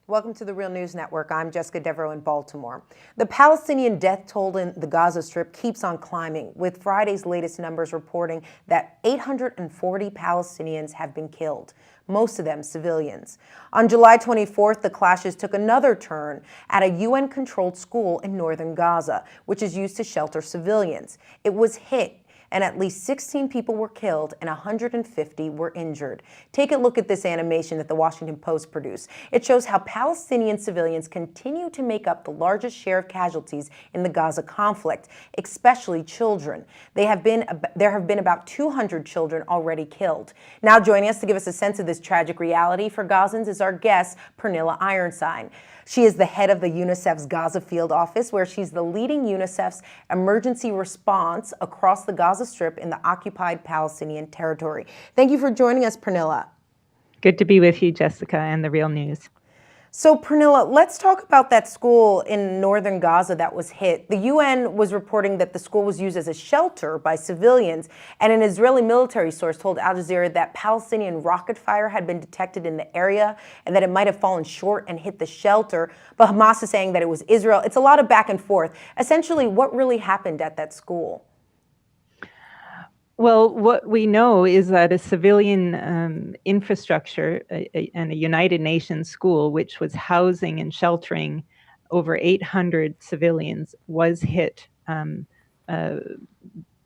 Welcome to the Real News Network. I'm Jessica Devereaux in Baltimore. The Palestinian death toll in the Gaza Strip keeps on climbing, with Friday's latest numbers reporting that 840 Palestinians have been killed, most of them civilians. On July 24th, the clashes took another turn at a UN-controlled school in northern Gaza, which is used to shelter civilians. It was hit, and at least 16 people were killed and 150 were injured. Take a look at this animation that the Washington Post produced. It shows how Palestinian civilians continue to make up the largest share of casualties in the Gaza conflict, especially children. There have been about 200 children already killed. Now joining us to give us a sense of this tragic reality for Gazans is our guest, Pernilla Ironside. She is the head of the UNICEF's Gaza Field Office, where she's the leading UNICEF's emergency response across the Gaza Strip in the occupied Palestinian territory. Thank you for joining us, Pernilla. Good to be with you, Jessica, and the Real News. So, Pernilla, let's talk about that school in northern Gaza that was hit. The UN was reporting that the school was used as a shelter by civilians, and an Israeli military source told Al Jazeera that Palestinian rocket fire had been detected in the area and that it might have fallen short and hit the shelter. But Hamas is saying that it was Israel. It's a lot of back and forth. Essentially, what really happened at that school? Well, what we know is that a civilian infrastructure and a United Nations school, which was housing and sheltering over 800 civilians, was hit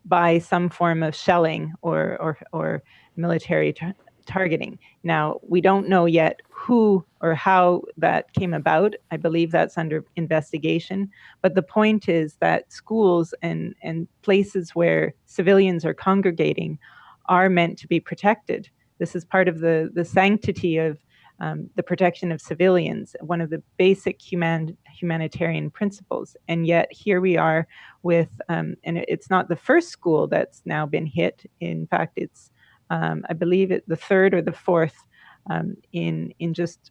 by some form of shelling or military targeting. Now, we don't know yet who or how that came about. I believe that's under investigation. But the point is that schools and places where civilians are congregating are meant to be protected. This is part of the sanctity of the protection of civilians, one of the basic humanitarian principles. And yet here we are with, and it's not the first school that's now been hit. In fact, it's I believe the third or the fourth in just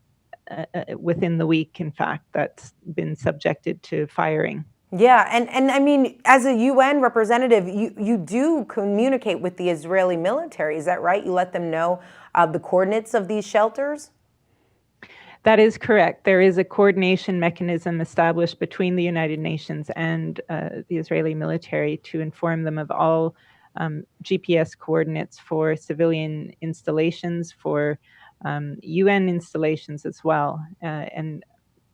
within the week, in fact, that's been subjected to firing. Yeah, and I mean, as a UN representative, you do communicate with the Israeli military, is that right? You let them know the coordinates of these shelters? That is correct. There is a coordination mechanism established between the United Nations and the Israeli military to inform them of all GPS coordinates for civilian installations, for UN installations as well. And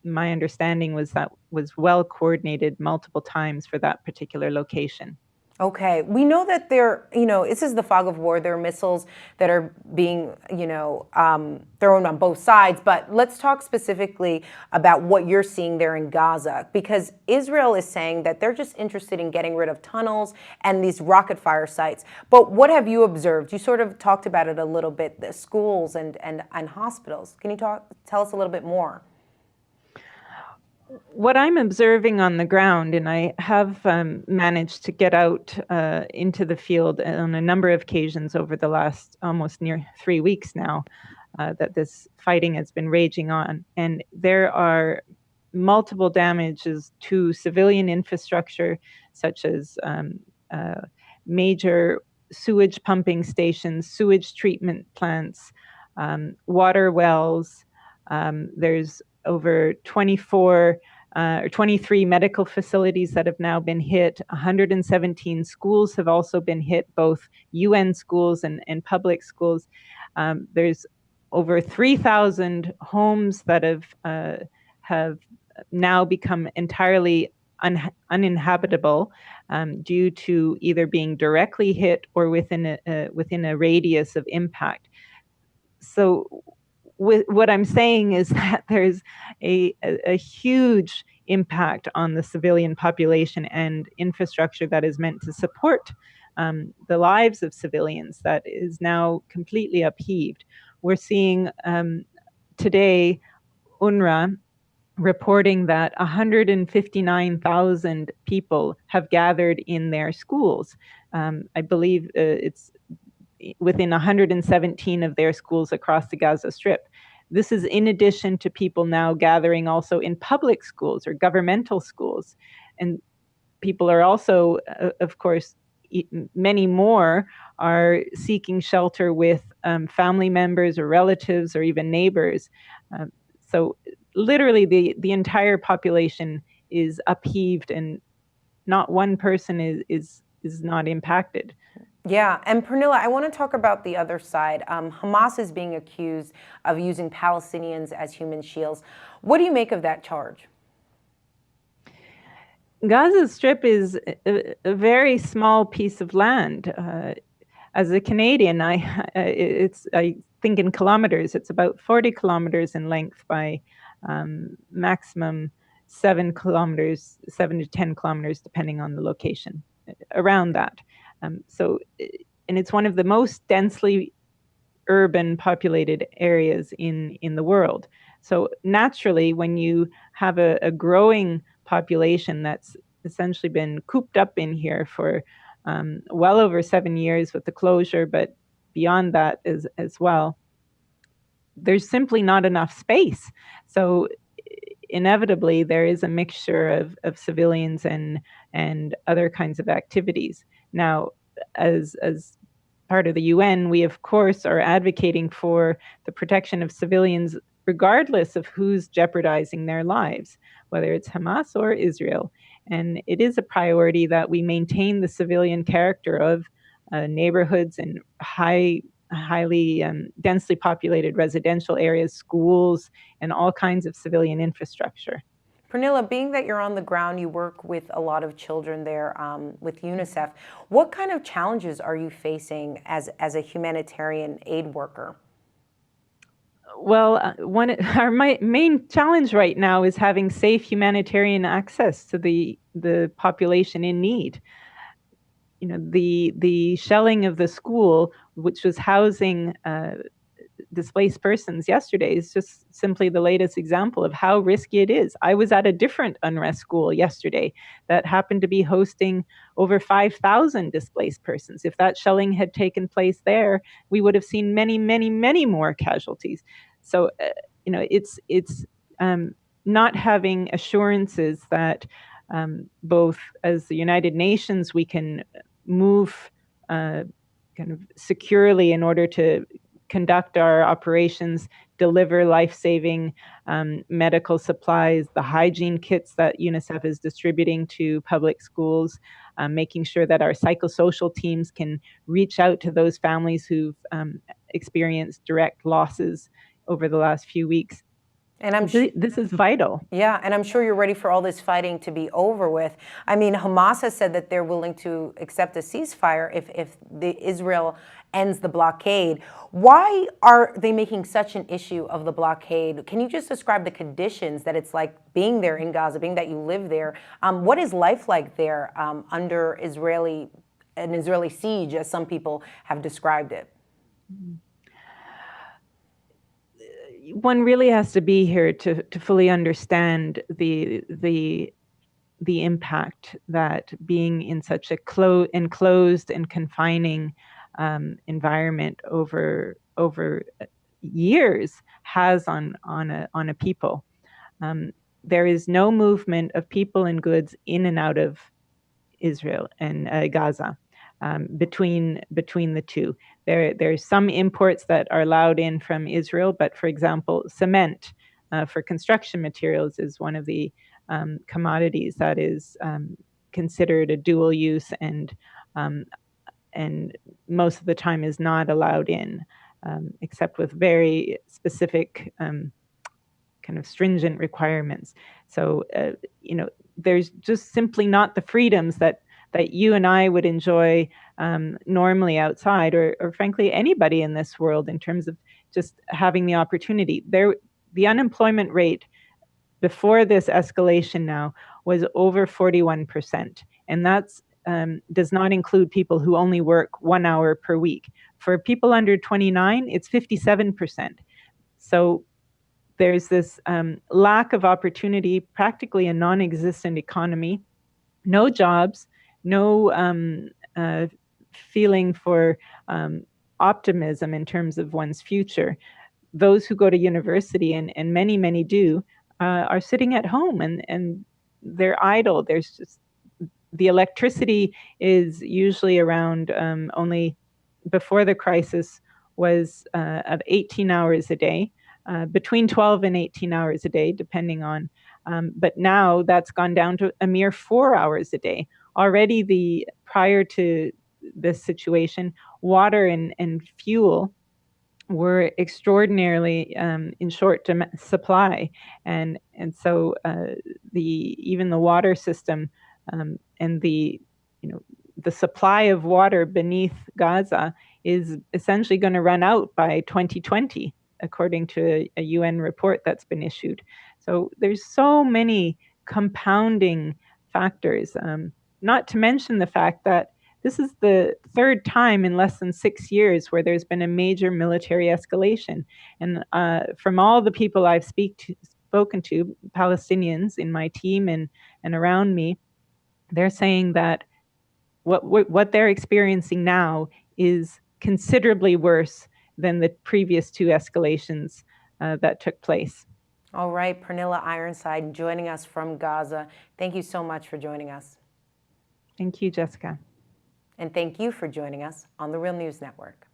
my understanding was that was well coordinated multiple times for that particular location. Okay, we know that this is the fog of war. There are missiles that are being, thrown on both sides. But let's talk specifically about what you're seeing there in Gaza, because Israel is saying that they're just interested in getting rid of tunnels and these rocket fire sites. But what have you observed? You sort of talked about it a little bit, the schools and hospitals. Can you tell us a little bit more? What I'm observing on the ground, and I have managed to get out into the field on a number of occasions over the last almost near 3 weeks now, that this fighting has been raging on. And there are multiple damages to civilian infrastructure, such as major sewage pumping stations, sewage treatment plants, water wells. There's over 24 or 23 medical facilities that have now been hit. 117 schools have also been hit, both UN schools and public schools. There's over 3,000 homes that have now become entirely uninhabitable due to either being directly hit or within a radius of impact. So what I'm saying is that there's a huge impact on the civilian population and infrastructure that is meant to support the lives of civilians that is now completely upheaved. We're seeing today UNRWA reporting that 159,000 people have gathered in their schools. I believe it's within 117 of their schools across the Gaza Strip. This is in addition to people now gathering also in public schools or governmental schools. And people are also, of course, many more are seeking shelter with family members or relatives or even neighbors. So literally the entire population is upheaved, and not one person is not impacted. Yeah, and Pernilla, I want to talk about the other side. Hamas is being accused of using Palestinians as human shields. What do you make of that charge? Gaza Strip is a very small piece of land. As a Canadian, I think in kilometers. It's about 40 kilometers in length by maximum 7 kilometers, 7 to 10 kilometers, depending on the location. Around that, and it's one of the most densely urban populated areas in the world. So naturally, when you have a growing population that's essentially been cooped up in here for well over 7 years with the closure, but beyond that as well, there's simply not enough space. So inevitably, there is a mixture of civilians and other kinds of activities. Now, as part of the UN, we of course are advocating for the protection of civilians regardless of who's jeopardizing their lives, whether it's Hamas or Israel. And it is a priority that we maintain the civilian character of neighborhoods and highly densely populated residential areas, schools, and all kinds of civilian infrastructure. Pernilla, being that you're on the ground, you work with a lot of children there with UNICEF. What kind of challenges are you facing as a humanitarian aid worker? Well, our main challenge right now is having safe humanitarian access to the population in need. You know, the shelling of the school, which was housing displaced persons yesterday, is just simply the latest example of how risky it is. I was at a different unrest school yesterday that happened to be hosting over 5,000 displaced persons. If that shelling had taken place there, we would have seen many, many, many more casualties. So, it's not having assurances that both as the United Nations we can move kind of securely in order to conduct our operations, deliver life-saving medical supplies, the hygiene kits that UNICEF is distributing to public schools, making sure that our psychosocial teams can reach out to those families who've experienced direct losses over the last few weeks. And this is vital. Yeah, and I'm sure you're ready for all this fighting to be over with. I mean, Hamas has said that they're willing to accept a ceasefire if Israel ends the blockade. Why are they making such an issue of the blockade? Can you just describe the conditions that it's like being there in Gaza, being that you live there? What is life like there under an Israeli siege, as some people have described it? One really has to be here to fully understand the impact that being in such a enclosed and confining environment over years has on a people. There is no movement of people and goods in and out of Israel and Gaza. Between the two, there's some imports that are allowed in from Israel, but for example, cement for construction materials is one of the commodities that is considered a dual use and most of the time is not allowed in, except with very specific kind of stringent requirements. So, there's just simply not the freedoms that you and I would enjoy normally outside, or frankly, anybody in this world in terms of just having the opportunity. The unemployment rate before this escalation now was over 41%. And that's does not include people who only work 1 hour per week. For people under 29, it's 57%. So there's this lack of opportunity, practically a non-existent economy, no jobs, no feeling for optimism in terms of one's future. Those who go to university, and many, many do, are sitting at home and they're idle. There's just the electricity is usually around only before the crisis was of 18 hours a day. between 12 and 18 hours a day, depending on. But now that's gone down to a mere 4 hours a day. Already, prior to this situation, water and fuel were extraordinarily in short supply, and so even the water system and the supply of water beneath Gaza is essentially going to run out by 2020, according to a UN report that's been issued. So there's so many compounding factors, not to mention the fact that this is the third time in less than 6 years where there's been a major military escalation. And from all the people I've spoken to, Palestinians in my team and around me, they're saying that what they're experiencing now is considerably worse than the previous two escalations that took place. All right, Pernilla Ironside joining us from Gaza. Thank you so much for joining us. Thank you, Jessica. And thank you for joining us on the Real News Network.